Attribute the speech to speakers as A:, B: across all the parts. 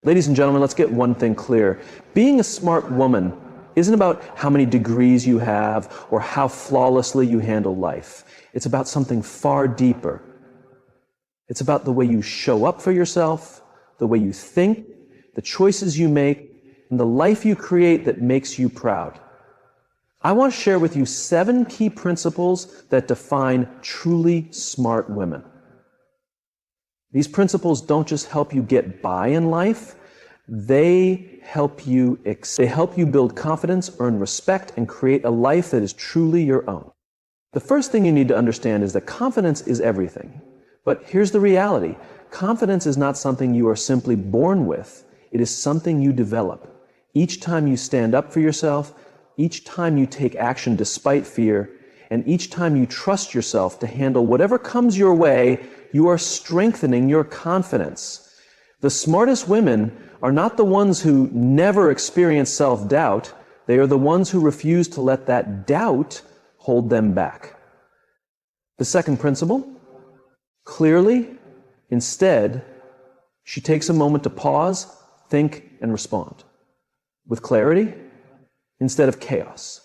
A: Ladies and gentlemen, let's get one thing clear. Being a smart woman isn't about how many degrees you have or how flawlessly you handle life. It's about something far deeper. It's about the way you show up for yourself, the way you think, the choices you make, and the life you create that makes you proud. I want to share with you 7 key principles that define truly smart women. These principles don't just help you get by in life, they help you build confidence, earn respect, and create a life that is truly your own. The first thing you need to understand is that confidence is everything. But here's the reality. Confidence is not something you are simply born with. It is something you develop. Each time you stand up for yourself, each time you take action despite fear, and each time you trust yourself to handle whatever comes your way, you are strengthening your confidence. The smartest women are not the ones who never experience self-doubt. They are the ones who refuse to let that doubt hold them back. The second principle, clearly, instead, she takes a moment to pause, think, and respond. With clarity, instead of chaos.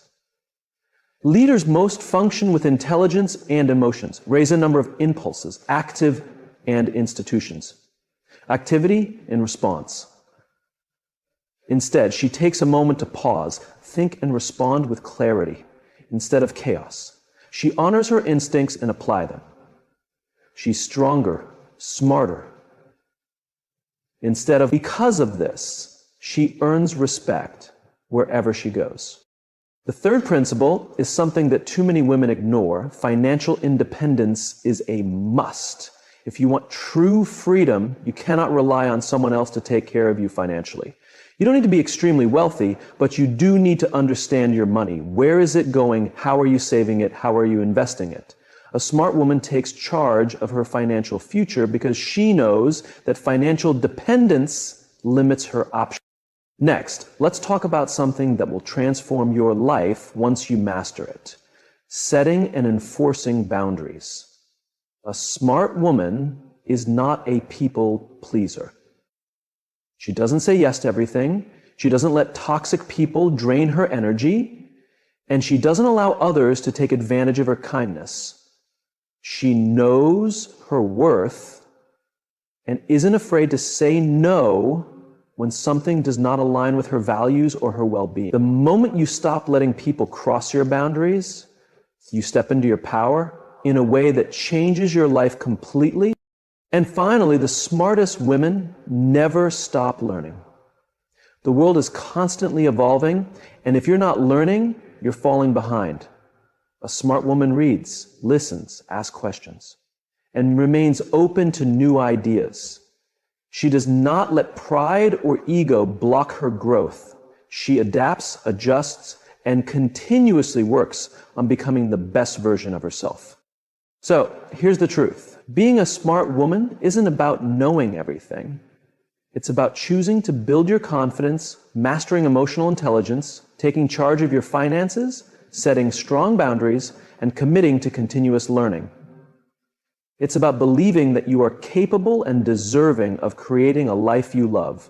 A: Leaders most function with intelligence and emotions, raise a number of impulses, active and institutions. Activity and response. Instead, she takes a moment to pause, think, and respond with clarity, instead of chaos. She honors her instincts and apply them. She's stronger, smarter. Because of this, she earns respect wherever she goes. The third principle is something that too many women ignore. Financial independence is a must. If you want true freedom, you cannot rely on someone else to take care of you financially. You don't need to be extremely wealthy, but you do need to understand your money. Where is it going? How are you saving it? How are you investing it? A smart woman takes charge of her financial future because she knows that financial dependence limits her options. Next, let's talk about something that will transform your life once you master it. Setting and enforcing boundaries. A smart woman is not a people pleaser. She doesn't say yes to everything. She doesn't let toxic people drain her energy. And she doesn't allow others to take advantage of her kindness. She knows her worth and isn't afraid to say no when something does not align with her values or her well-being. The moment you stop letting people cross your boundaries, you step into your power in a way that changes your life completely. And finally, the smartest women never stop learning. The world is constantly evolving, and if you're not learning, you're falling behind. A smart woman reads, listens, asks questions, and remains open to new ideas. She does not let pride or ego block her growth. She adapts, adjusts, and continuously works on becoming the best version of herself. So, here's the truth. Being a smart woman isn't about knowing everything. It's about choosing to build your confidence, mastering emotional intelligence, taking charge of your finances, setting strong boundaries, and committing to continuous learning. It's about believing that you are capable and deserving of creating a life you love.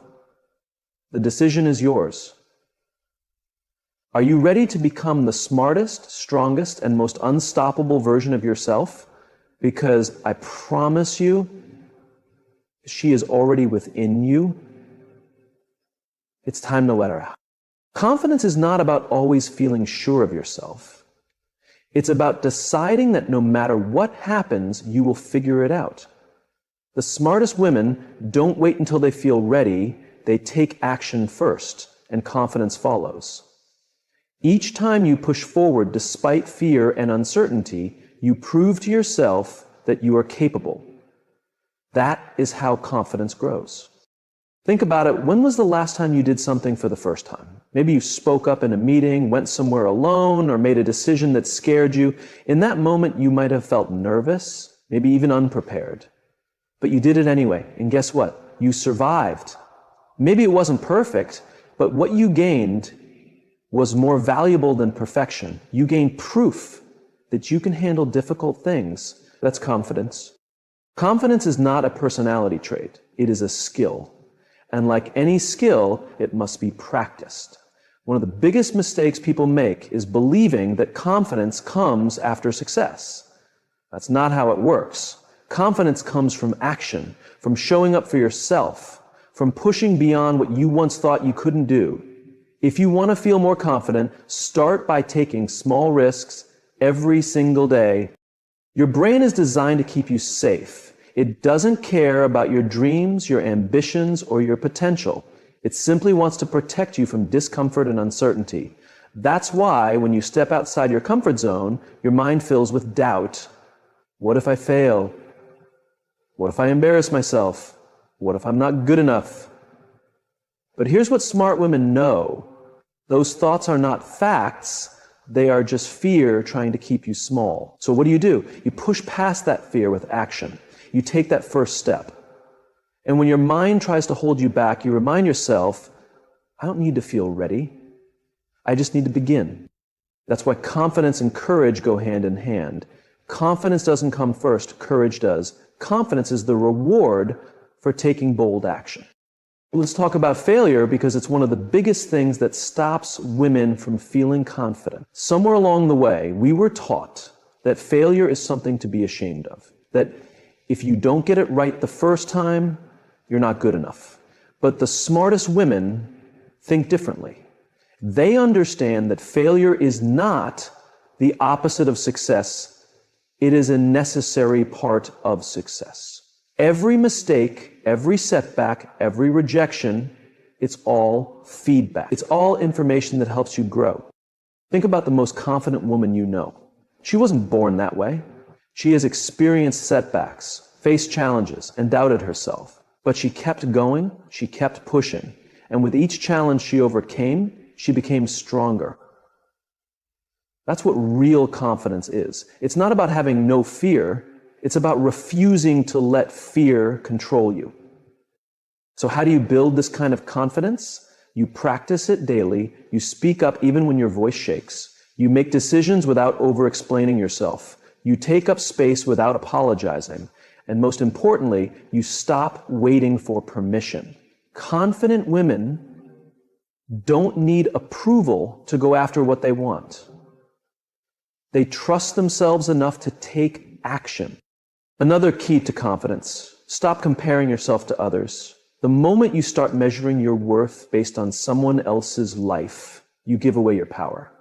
A: The decision is yours. Are you ready to become the smartest, strongest, and most unstoppable version of yourself? Because I promise you, she is already within you. It's time to let her out. Confidence is not about always feeling sure of yourself. It's about deciding that no matter what happens, you will figure it out. The smartest women don't wait until they feel ready. They take action first, and confidence follows. Each time you push forward despite fear and uncertainty, you prove to yourself that you are capable. That is how confidence grows. Think about it. When was the last time you did something for the first time? Maybe you spoke up in a meeting, went somewhere alone, or made a decision that scared you. In that moment, you might have felt nervous, maybe even unprepared. But you did it anyway. And guess what? You survived. Maybe it wasn't perfect, but what you gained was more valuable than perfection. You gained proof that you can handle difficult things. That's confidence. Confidence is not a personality trait. It is a skill. And like any skill, it must be practiced. One of the biggest mistakes people make is believing that confidence comes after success. That's not how it works. Confidence comes from action, from showing up for yourself, from pushing beyond what you once thought you couldn't do. If you want to feel more confident, start by taking small risks every single day. Your brain is designed to keep you safe. It doesn't care about your dreams, your ambitions, or your potential. It simply wants to protect you from discomfort and uncertainty. That's why when you step outside your comfort zone, your mind fills with doubt. What if I fail? What if I embarrass myself? What if I'm not good enough? But here's what smart women know. Those thoughts are not facts. They are just fear trying to keep you small. So what do? You push past that fear with action. You take that first step. And when your mind tries to hold you back, you remind yourself, I don't need to feel ready. I just need to begin. That's why confidence and courage go hand in hand. Confidence doesn't come first, courage does. Confidence is the reward for taking bold action. Let's talk about failure because it's one of the biggest things that stops women from feeling confident. Somewhere along the way, we were taught that failure is something to be ashamed of. That if you don't get it right the first time, you're not good enough. But the smartest women think differently. They understand that failure is not the opposite of success. It is a necessary part of success. Every mistake, every setback, every rejection, it's all feedback. It's all information that helps you grow. Think about the most confident woman you know. She wasn't born that way. She has experienced setbacks, faced challenges, and doubted herself. But she kept going, she kept pushing. And with each challenge she overcame, she became stronger. That's what real confidence is. It's not about having no fear. It's about refusing to let fear control you. So how do you build this kind of confidence? You practice it daily. You speak up even when your voice shakes. You make decisions without over-explaining yourself. You take up space without apologizing. And most importantly, you stop waiting for permission. Confident women don't need approval to go after what they want. They trust themselves enough to take action. Another key to confidence, stop comparing yourself to others. The moment you start measuring your worth based on someone else's life, you give away your power.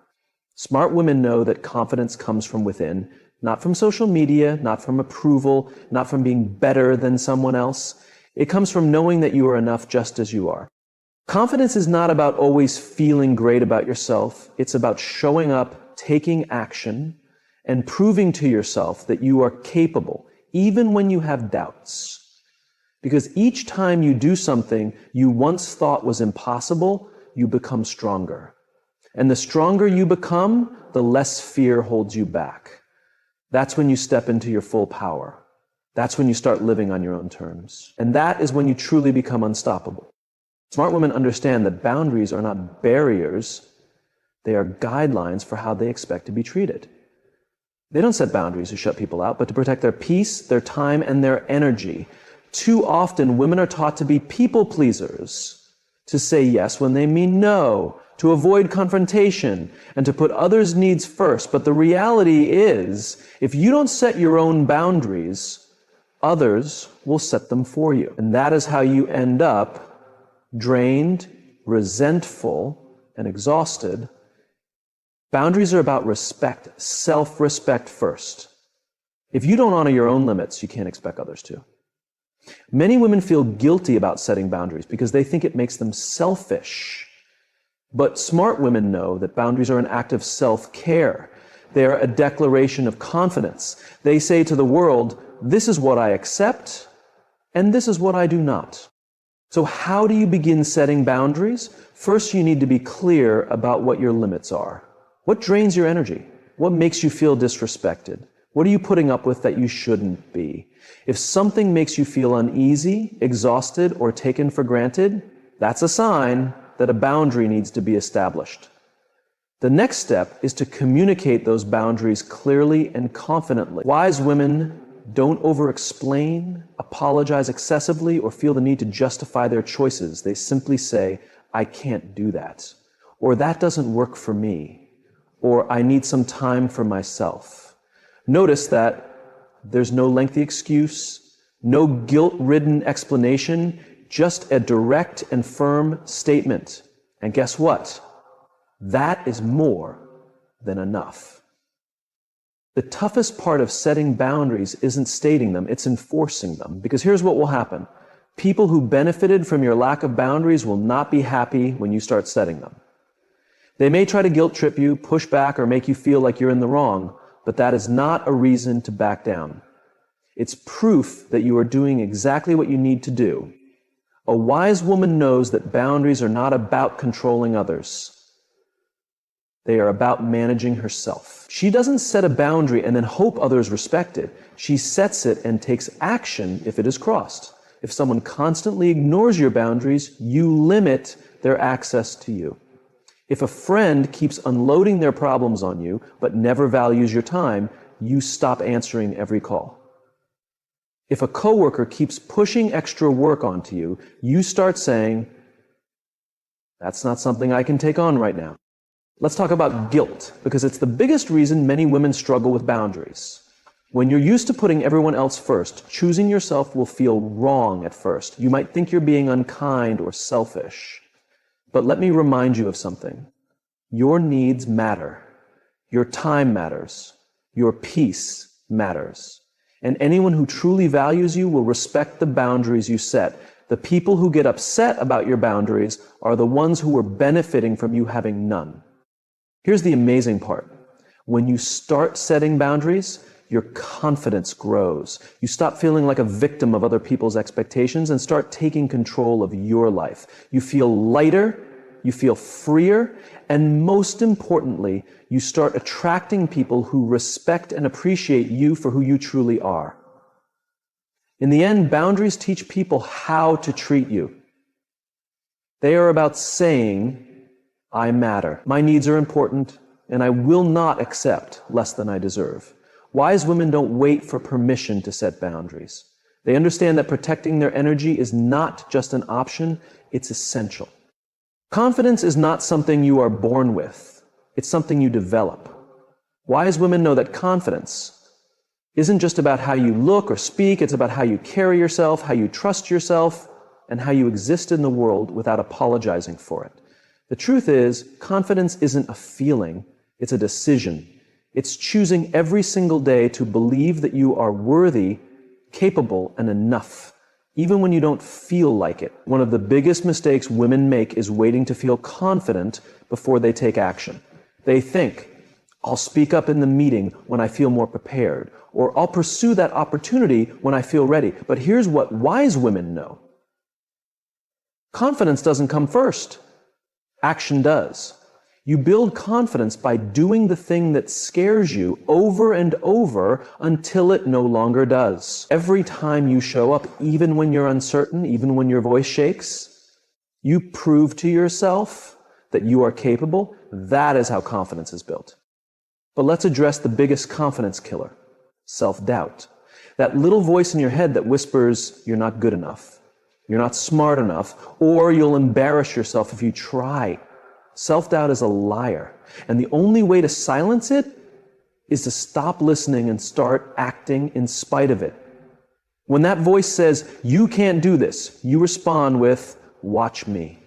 A: Smart women know that confidence comes from within, not from social media, not from approval, not from being better than someone else. It comes from knowing that you are enough just as you are. Confidence is not about always feeling great about yourself. It's about showing up, taking action, and proving to yourself that you are capable, even when you have doubts. Because each time you do something you once thought was impossible, you become stronger. And the stronger you become, the less fear holds you back. That's when you step into your full power. That's when you start living on your own terms. And that is when you truly become unstoppable. Smart women understand that boundaries are not barriers. They are guidelines for how they expect to be treated. They don't set boundaries to shut people out, but to protect their peace, their time, and their energy. Too often, women are taught to be people pleasers, to say yes when they mean no, to avoid confrontation, and to put others' needs first. But the reality is, if you don't set your own boundaries, others will set them for you. And that is how you end up drained, resentful, and exhausted. Boundaries are about respect, self-respect first. If you don't honor your own limits, you can't expect others to. Many women feel guilty about setting boundaries because they think it makes them selfish. But smart women know that boundaries are an act of self-care. They are a declaration of confidence. They say to the world, this is what I accept, and this is what I do not. So how do you begin setting boundaries? First, you need to be clear about what your limits are. What drains your energy? What makes you feel disrespected? What are you putting up with that you shouldn't be? If something makes you feel uneasy, exhausted, or taken for granted, that's a sign that a boundary needs to be established. The next step is to communicate those boundaries clearly and confidently. Wise women don't over-explain, apologize excessively, or feel the need to justify their choices. They simply say, I can't do that, or that doesn't work for me, or I need some time for myself. Notice that there's no lengthy excuse, no guilt-ridden explanation, just a direct and firm statement. And guess what? That is more than enough. The toughest part of setting boundaries isn't stating them, it's enforcing them. Because here's what will happen. People who benefited from your lack of boundaries will not be happy when you start setting them. They may try to guilt trip you, push back, or make you feel like you're in the wrong, but that is not a reason to back down. It's proof that you are doing exactly what you need to do. A wise woman knows that boundaries are not about controlling others. They are about managing herself. She doesn't set a boundary and then hope others respect it. She sets it and takes action if it is crossed. If someone constantly ignores your boundaries, you limit their access to you. If a friend keeps unloading their problems on you but never values your time, you stop answering every call. If a coworker keeps pushing extra work onto you, you start saying, that's not something I can take on right now. Let's talk about guilt, because it's the biggest reason many women struggle with boundaries. When you're used to putting everyone else first, choosing yourself will feel wrong at first. You might think you're being unkind or selfish. But let me remind you of something. Your needs matter. Your time matters. Your peace matters. And anyone who truly values you will respect the boundaries you set. The people who get upset about your boundaries are the ones who are benefiting from you having none. Here's the amazing part. When you start setting boundaries, your confidence grows. You stop feeling like a victim of other people's expectations and start taking control of your life. You feel lighter, you feel freer, and most importantly, you start attracting people who respect and appreciate you for who you truly are. In the end, boundaries teach people how to treat you. They are about saying, I matter. My needs are important, and I will not accept less than I deserve. Wise women don't wait for permission to set boundaries. They understand that protecting their energy is not just an option, it's essential. Confidence is not something you are born with. It's something you develop. Wise women know that confidence isn't just about how you look or speak, it's about how you carry yourself, how you trust yourself, and how you exist in the world without apologizing for it. The truth is, confidence isn't a feeling, it's a decision. It's choosing every single day to believe that you are worthy, capable, and enough, even when you don't feel like it. One of the biggest mistakes women make is waiting to feel confident before they take action. They think, I'll speak up in the meeting when I feel more prepared, or I'll pursue that opportunity when I feel ready. But here's what wise women know. Confidence doesn't come first. Action does. You build confidence by doing the thing that scares you over and over until it no longer does. Every time you show up, even when you're uncertain, even when your voice shakes, you prove to yourself that you are capable. That is how confidence is built. But let's address the biggest confidence killer, self-doubt. That little voice in your head that whispers, you're not good enough. You're not smart enough, or you'll embarrass yourself if you try. Self-doubt is a liar, and the only way to silence it is to stop listening and start acting in spite of it. When that voice says, you can't do this, you respond with, watch me.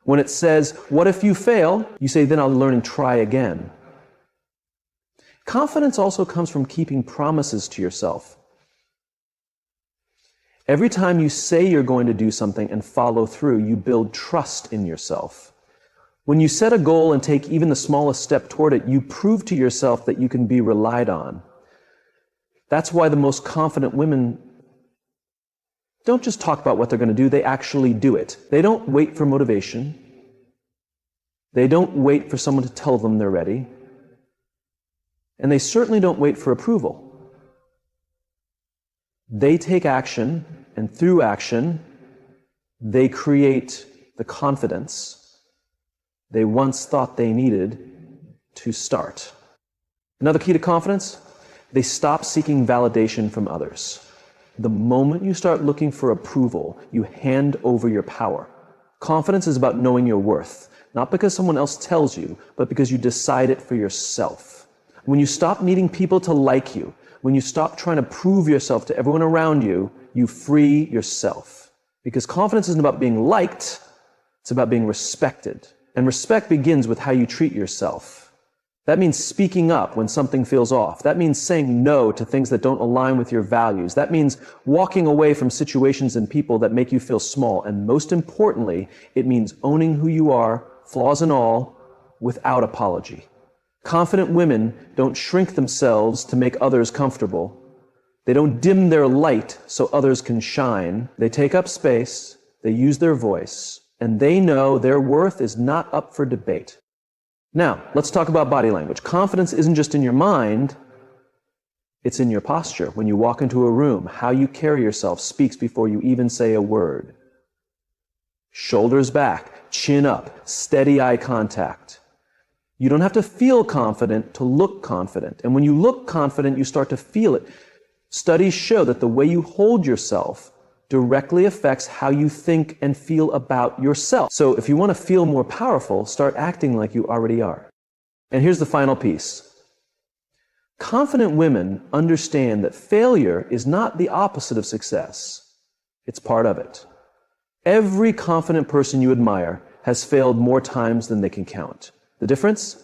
A: When it says, what if you fail? You say, then I'll learn and try again. Confidence also comes from keeping promises to yourself. Every time you say you're going to do something and follow through, you build trust in yourself. When you set a goal and take even the smallest step toward it, you prove to yourself that you can be relied on. That's why the most confident women don't just talk about what they're going to do, they actually do it. They don't wait for motivation. They don't wait for someone to tell them they're ready. And they certainly don't wait for approval. They take action, and through action, they create the confidence they once thought they needed to start. Another key to confidence, They stop seeking validation from others. The moment you start looking for approval, you hand over your power. Confidence is about knowing your worth, not because someone else tells you, but because you decide it for yourself. When you stop needing people to like you, when you stop trying to prove yourself to everyone around you, you free yourself. Because confidence isn't about being liked, it's about being respected. And respect begins with how you treat yourself. That means speaking up when something feels off. That means saying no to things that don't align with your values. That means walking away from situations and people that make you feel small. And most importantly, it means owning who you are, flaws and all, without apology. Confident women don't shrink themselves to make others comfortable. They don't dim their light so others can shine. They take up space, they use their voice, and they know their worth is not up for debate. Now, let's talk about body language. Confidence isn't just in your mind, it's in your posture. When you walk into a room, how you carry yourself speaks before you even say a word. Shoulders back, chin up, steady eye contact. You don't have to feel confident to look confident. And when you look confident, you start to feel it. Studies show that the way you hold yourself directly affects how you think and feel about yourself. So if you want to feel more powerful, start acting like you already are. And here's the final piece. Confident women understand that failure is not the opposite of success. It's part of it. Every confident person you admire has failed more times than they can count. The difference?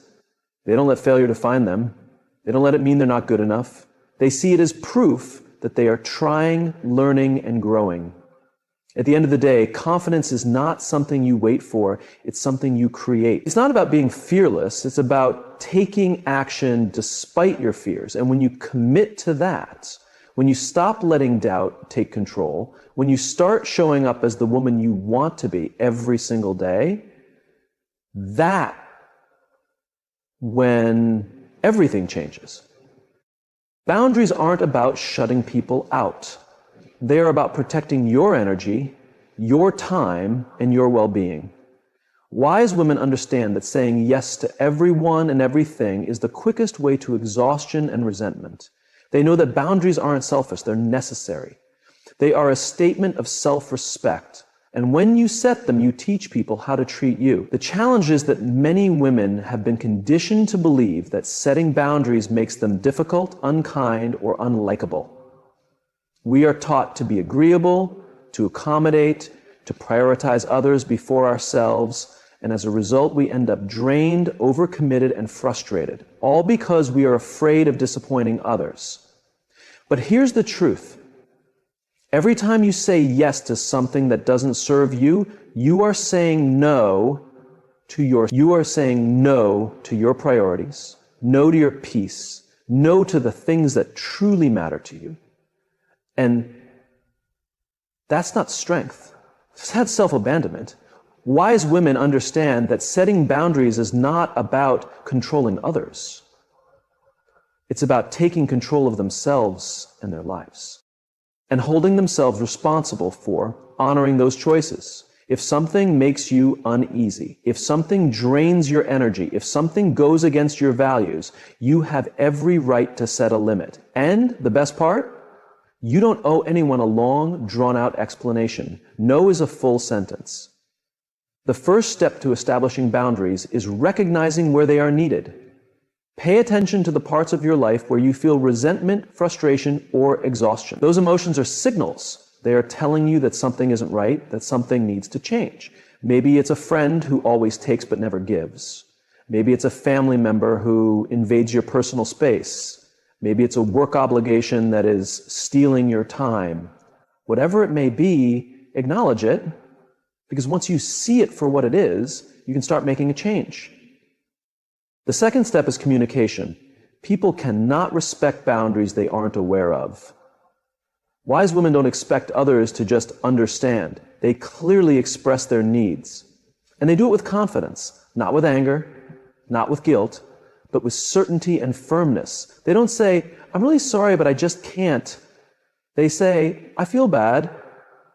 A: They don't let failure define them. They don't let it mean they're not good enough. They see it as proof that they are trying, learning, and growing. At the end of the day, confidence is not something you wait for, it's something you create. It's not about being fearless, it's about taking action despite your fears. And when you commit to that, when you stop letting doubt take control, when you start showing up as the woman you want to be every single day, that's when everything changes. Boundaries aren't about shutting people out. They are about protecting your energy, your time, and your well-being. Wise women understand that saying yes to everyone and everything is the quickest way to exhaustion and resentment. They know that boundaries aren't selfish, they're necessary. They are a statement of self-respect. And when you set them, you teach people how to treat you. The challenge is that many women have been conditioned to believe that setting boundaries makes them difficult, unkind, or unlikable. We are taught to be agreeable, to accommodate, to prioritize others before ourselves, and as a result, we end up drained, overcommitted, and frustrated, all because we are afraid of disappointing others. But here's the truth. Every time you say yes to something that doesn't serve you, you are saying no to your priorities, no to your peace, no to the things that truly matter to you. And that's not strength. That's self-abandonment. Wise women understand that setting boundaries is not about controlling others. It's about taking control of themselves and their lives, and holding themselves responsible for honoring those choices. If something makes you uneasy, if something drains your energy, if something goes against your values, you have every right to set a limit. And the best part, you don't owe anyone a long, drawn-out explanation. No is a full sentence. The first step to establishing boundaries is recognizing where they are needed. Pay attention to the parts of your life where you feel resentment, frustration, or exhaustion. Those emotions are signals. They are telling you that something isn't right, that something needs to change. Maybe it's a friend who always takes but never gives. Maybe it's a family member who invades your personal space. Maybe it's a work obligation that is stealing your time. Whatever it may be, acknowledge it, because once you see it for what it is, you can start making a change. The second step is communication. People cannot respect boundaries they aren't aware of. Wise women don't expect others to just understand. They clearly express their needs. And they do it with confidence, not with anger, not with guilt, but with certainty and firmness. They don't say, "I'm really sorry, but I just can't." They say, "I feel bad,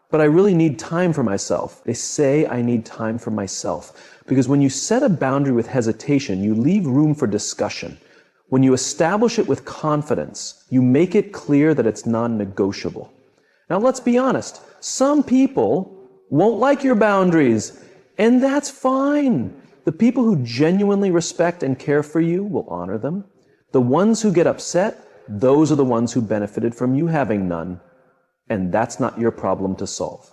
A: but I really need time for myself." They say, "I need time for myself." Because when you set a boundary with hesitation, you leave room for discussion. When you establish it with confidence, you make it clear that it's non-negotiable. Now, let's be honest. Some people won't like your boundaries, and that's fine. The people who genuinely respect and care for you will honor them. The ones who get upset, those are the ones who benefited from you having none, and that's not your problem to solve.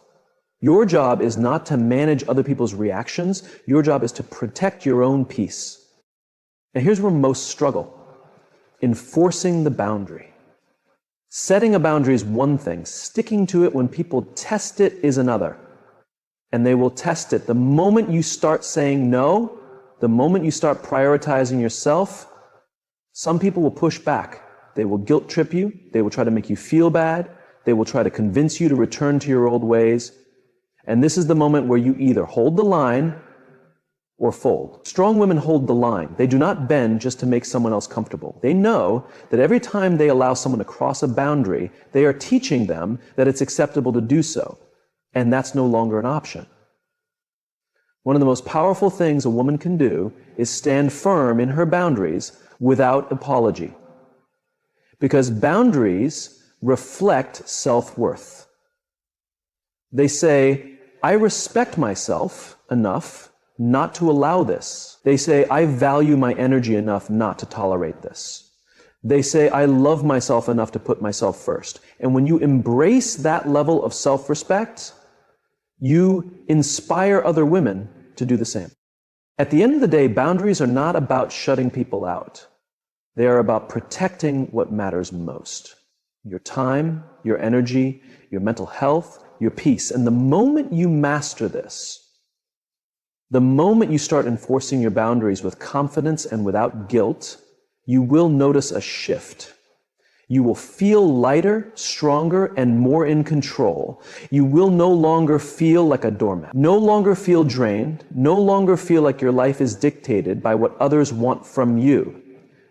A: Your job is not to manage other people's reactions. Your job is to protect your own peace. And here's where most struggle: enforcing the boundary. Setting a boundary is one thing. Sticking to it when people test it is another. And they will test it. The moment you start saying no, the moment you start prioritizing yourself, some people will push back. They will guilt trip you. They will try to make you feel bad. They will try to convince you to return to your old ways. And this is the moment where you either hold the line or fold. Strong women hold the line. They do not bend just to make someone else comfortable. They know that every time they allow someone to cross a boundary, they are teaching them that it's acceptable to do so. And that's no longer an option. One of the most powerful things a woman can do is stand firm in her boundaries without apology. Because boundaries reflect self-worth. They say, I respect myself enough not to allow this. They say, I value my energy enough not to tolerate this. They say, I love myself enough to put myself first. And when you embrace that level of self-respect, you inspire other women to do the same. At the end of the day, boundaries are not about shutting people out. They are about protecting what matters most: your time, your energy, your mental health, your peace. And the moment you master this, the moment you start enforcing your boundaries with confidence and without guilt, you will notice a shift. You will feel lighter, stronger, and more in control. You will no longer feel like a doormat, no longer feel drained, no longer feel like your life is dictated by what others want from you.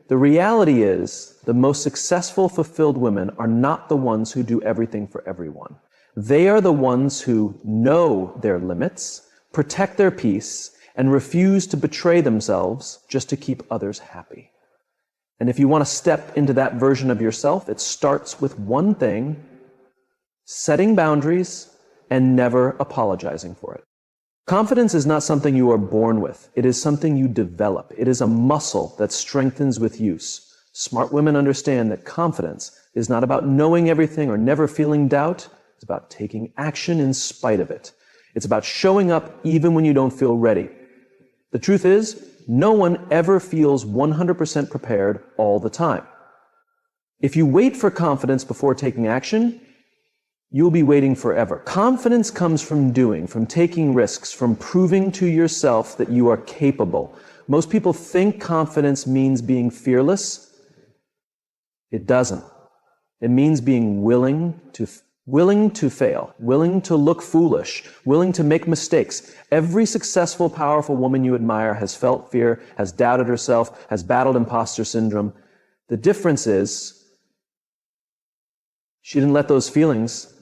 A: The reality is, the most successful, fulfilled women are not the ones who do everything for everyone. They are the ones who know their limits, protect their peace, and refuse to betray themselves just to keep others happy. And if you want to step into that version of yourself, it starts with one thing: setting boundaries and never apologizing for it. Confidence is not something you are born with. It is something you develop. It is a muscle that strengthens with use. Smart women understand that confidence is not about knowing everything or never feeling doubt. It's about taking action in spite of it. It's about showing up even when you don't feel ready. The truth is, no one ever feels 100% prepared all the time. If you wait for confidence before taking action, you'll be waiting forever. Confidence comes from doing, from taking risks, from proving to yourself that you are capable. Most people think confidence means being fearless. It doesn't. It means being willing to fail, willing to look foolish, willing to make mistakes. Every successful, powerful woman you admire has felt fear, has doubted herself, has battled imposter syndrome. The difference is, she didn't let those feelings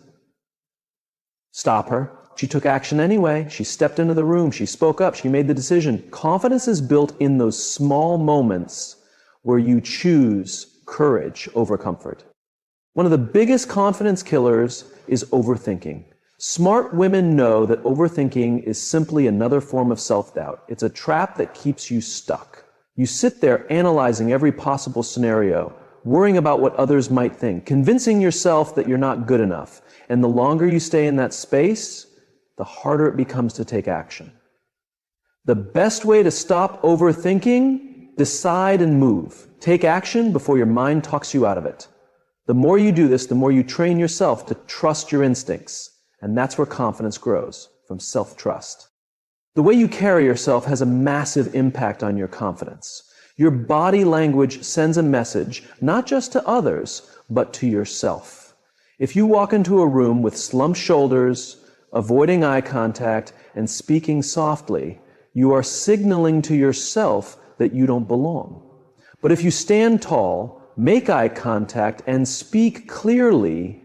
A: stop her. She took action anyway. She stepped into the room. She spoke up. She made the decision. Confidence is built in those small moments where you choose courage over comfort. One of the biggest confidence killers is overthinking. Smart women know that overthinking is simply another form of self-doubt. It's a trap that keeps you stuck. You sit there analyzing every possible scenario, worrying about what others might think, convincing yourself that you're not good enough. And the longer you stay in that space, the harder it becomes to take action. The best way to stop overthinking: decide and move. Take action before your mind talks you out of it. The more you do this, the more you train yourself to trust your instincts. And that's where confidence grows, from self-trust. The way you carry yourself has a massive impact on your confidence. Your body language sends a message, not just to others, but to yourself. If you walk into a room with slumped shoulders, avoiding eye contact, and speaking softly, you are signaling to yourself that you don't belong. But if you stand tall, make eye contact, and speak clearly,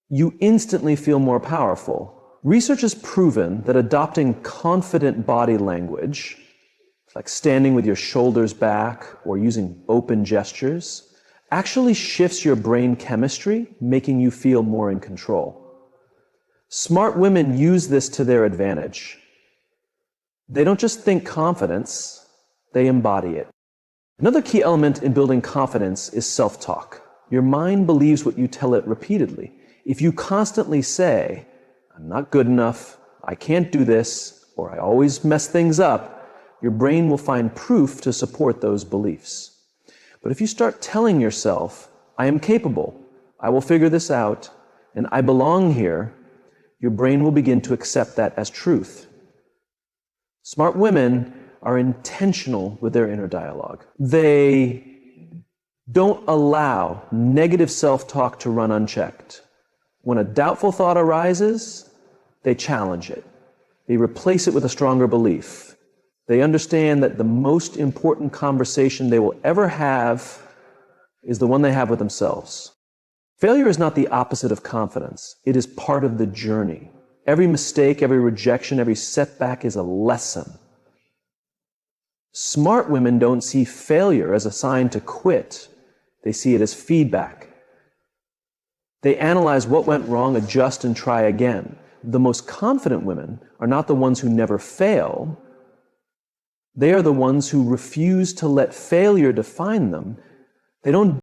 A: you instantly feel more powerful. Research has proven that adopting confident body language like standing with your shoulders back or using open gestures, actually shifts your brain chemistry, making you feel more in control. Smart women use this to their advantage. They don't just think confidence, they embody it. Another key element in building confidence is self-talk. Your mind believes what you tell it repeatedly. If you constantly say, "I'm not good enough, I can't do this," or "I always mess things up," your brain will find proof to support those beliefs. But if you start telling yourself, "I am capable, I will figure this out, and I belong here," your brain will begin to accept that as truth. Smart women are intentional with their inner dialogue. They don't allow negative self-talk to run unchecked. When a doubtful thought arises, they challenge it. They replace it with a stronger belief. They understand that the most important conversation they will ever have is the one they have with themselves. Failure is not the opposite of confidence. It is part of the journey. Every mistake, every rejection, every setback is a lesson. Smart women don't see failure as a sign to quit. They see it as feedback. They analyze what went wrong, adjust, and try again. The most confident women are not the ones who never fail. They are the ones who refuse to let failure define them. They don't